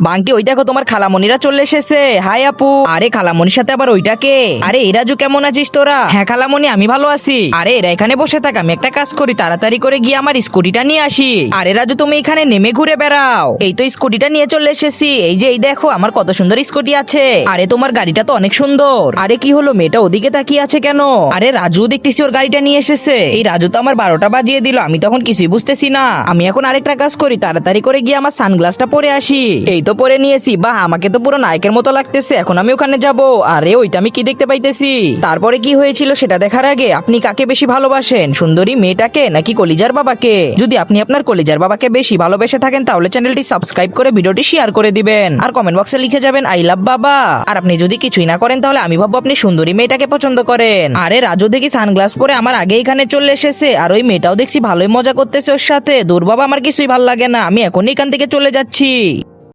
বাংটি ওই দেখো তোমার খালামণিরা চলে এসেছে। হাই আপু। আরে খালামণির সাথে আবার ওইটাকে? আরে এই রাজু কেমন আছিস তোরা? হ্যাঁ খালামণি আমি ভালো আছি। আরে এরা এখানে বসে থাক, আমি একটা কাজ করি, তাড়াতাড়ি করে গিয়ে আমার স্কুটিটা নিয়ে আসি। আরে রাজু তুমি এখানে নেমে ঘুরে বেড়াও, এই তো স্কুটিটা নিয়ে চলে এসেছি। এই যে এই দেখো আমার কত সুন্দর স্কুটি আছে। আরে তোমার গাড়িটা তো অনেক সুন্দর। আরে কি হলো, মেয়েটা ওদিকে তাকিয়ে আছে কেন? আরে রাজু দেখতেছি ওর গাড়িটা নিয়ে এসেছে। এই রাজু তো আমার 12টা বাজিয়ে দিল, আমি তখন কিছুই বুঝতেছি না। আমি এখন আরেকটা কাজ করি, তাড়াতাড়ি করে গিয়ে আমার সানগ্লাসটা পরে আসি। এই তো পরে নিয়েছি, বাহ আমাকে তো পুরো নায়কের মতো লাগতেছে। এখন আমি ওখানে যাব। আরে ওইটা আমি কি দেখতে পাইতেছি? তারপরে কি হয়েছিল সেটা দেখার আগে আপনি কাকে বেশি ভালোবাসেন, সুন্দরী মেয়েটাকে নাকি কলিজার বাবাকে? যদি আপনি আপনার কলিজার বাবাকে বেশি ভালোবেসে থাকেন তাহলে চ্যানেলটি সাবস্ক্রাইব করে ভিডিওটি শেয়ার করে দিবেন, আর কমেন্ট বক্সে লিখে যাবেন আই লাভ বাবা। আর আপনি যদি কিছুই না করেন তাহলে আমি ভাববো আপনি সুন্দরী মেয়েটাকে পছন্দ করেন। আরে রাজু দেখি সানগ্লাস পরে আমার আগে এখানে চলে এসেছে, আর ওই মেয়েটাও দেখছি ভালোই মজা করতেছে ওর সাথে। দূর বাবা, আমার কিছুই ভাল লাগে না, আমি এখনই এখান থেকে চলে যাচ্ছি।